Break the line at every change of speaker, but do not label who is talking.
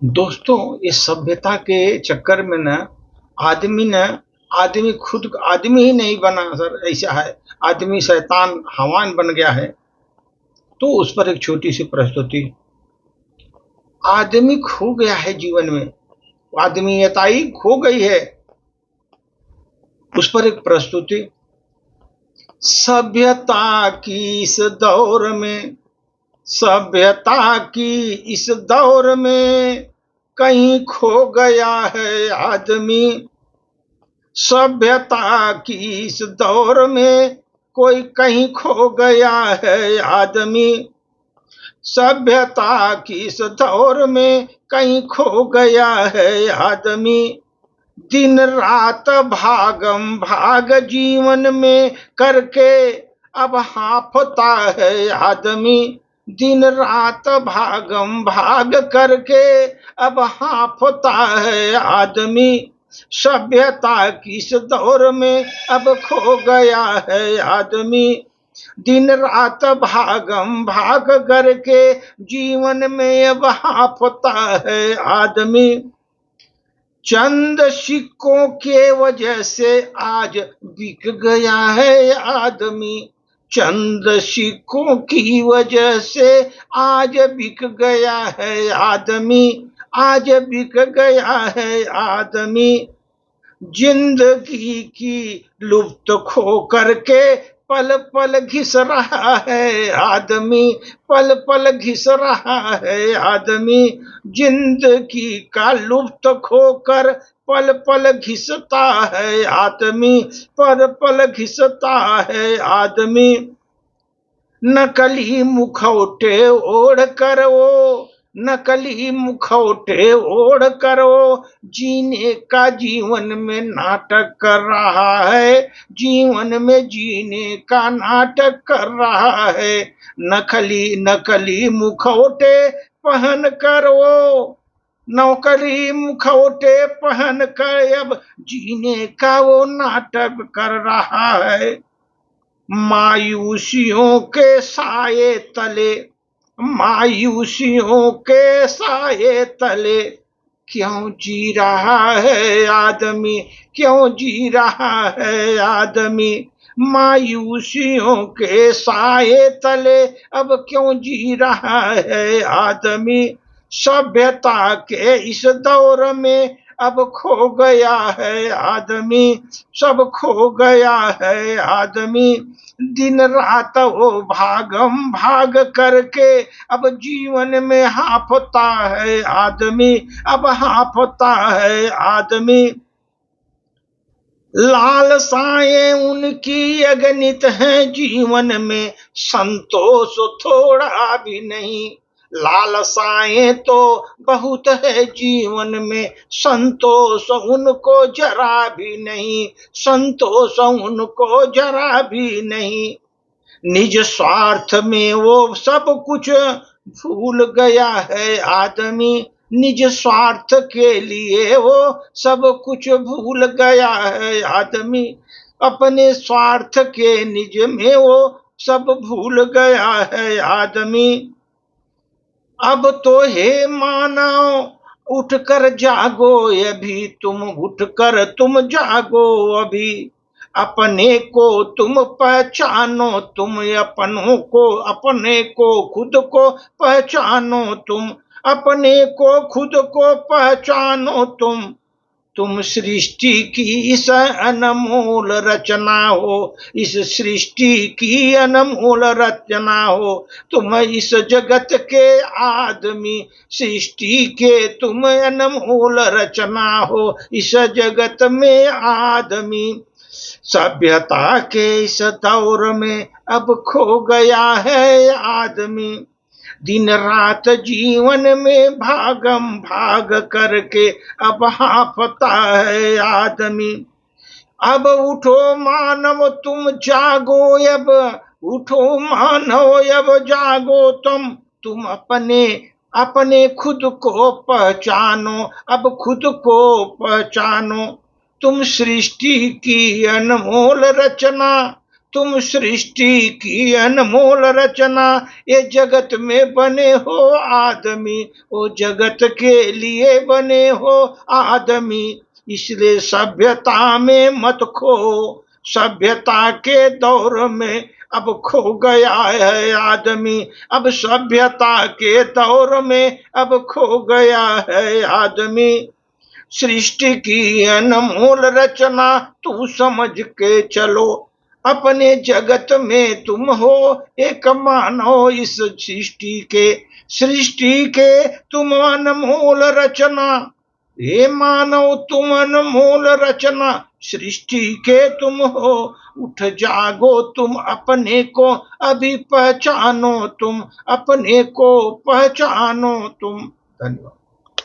दोस्तों, इस सभ्यता के चक्कर में ना आदमी न आदमी खुद आदमी ही नहीं बना सर, ऐसा है। आदमी शैतान हवान बन गया है। तो उस पर एक छोटी सी प्रस्तुति। आदमी खो गया है जीवन में, आदमीयताई खो गई है। उस पर एक प्रस्तुति। सभ्यता की इस दौर में, सभ्यता की इस दौर में कहीं खो गया है आदमी। सभ्यता की इस दौर में कोई कहीं खो गया है आदमी। सभ्यता की इस दौर में कहीं खो गया है आदमी। दिन रात भागम भाग जीवन में करके अब हांफता है आदमी। दिन रात भागम भाग करके अब हांफता है आदमी। सभ्यता की इस दौर में अब खो गया है आदमी। दिन रात भागम भाग करके जीवन में अब हांफता है आदमी। चंद सिक्कों के वजह से आज बिक गया है आदमी। चंद सिक्कों की वजह से आज बिक गया है आदमी। आज बिक गया है आदमी। जिंदगी की लुप्त खो करके पल पल घिस रहा है आदमी। पल पल घिस रहा है आदमी। जिंदगी का लुप्त खोकर पल पल घिसता है आदमी। पल पल घिसता है आदमी। नकली मुखौटे ओढ़ कर वो, नकली मुखौटे ओढ़ कर वो जीने का जीवन में नाटक कर रहा है। जीवन में जीने का नाटक कर रहा है। नकली नकली मुखौटे पहन कर वो, नौकरी मुखौटे पहन कर अब जीने का वो नाटक कर रहा है। मायूसियों के साये तले, मायूसियों के साये तले क्यों जी रहा है आदमी। क्यों जी रहा है आदमी। मायूसियों के साये तले अब क्यों जी रहा है आदमी। सभ्यता के इस दौर में अब खो गया है आदमी। सब खो गया है आदमी। दिन रात वो भागम भाग करके अब जीवन में हांफता है आदमी। अब हांफता है आदमी। लालसाएं उनकी अगणित हैं जीवन में, संतोष थोड़ा भी नहीं। लालसाएं तो बहुत है जीवन में, संतोष उनको जरा भी नहीं। संतोष उनको जरा भी नहीं। निज स्वार्थ में वो सब कुछ भूल गया है आदमी। निज स्वार्थ के लिए वो सब कुछ भूल गया है आदमी। अपने स्वार्थ के निज में वो सब भूल गया है आदमी। अब तो हे मानव उठकर जागो अभी, तुम उठकर तुम जागो अभी। अपने को तुम पहचानो, तुम अपनों को, अपने को खुद को पहचानो तुम। अपने को खुद को पहचानो तुम सृष्टि की इस अनमोल रचना हो। इस सृष्टि की अनमोल रचना हो। तुम इस जगत के आदमी, सृष्टि के तुम अनमोल रचना हो। इस जगत में आदमी। सभ्यता के इस दौर में अब खो गया है आदमी। दिन रात जीवन में भागम भाग करके अब हांफता है आदमी। अब उठो मानव तुम जागो अब, उठो मानव अब जागो तुम अपने अपने खुद को पहचानो। अब खुद को पहचानो। तुम सृष्टि की अनमोल रचना, तुम सृष्टि की अनमोल रचना, ये जगत में बने हो आदमी, वो जगत के लिए बने हो आदमी। इसलिए सभ्यता में मत खो, सभ्यता के दौर में अब खो गया है आदमी, अब सभ्यता के दौर में अब खो गया है आदमी। सृष्टि की अनमोल रचना तू समझ के चलो, अपने जगत में तुम हो एक मानव इस सृष्टि के तुम अनमोल रचना। हे मानव तुम अनमोल रचना, सृष्टि के तुम हो। उठ जागो तुम अपने को, अभी पहचानो तुम अपने को, पहचानो तुम। धन्यवाद।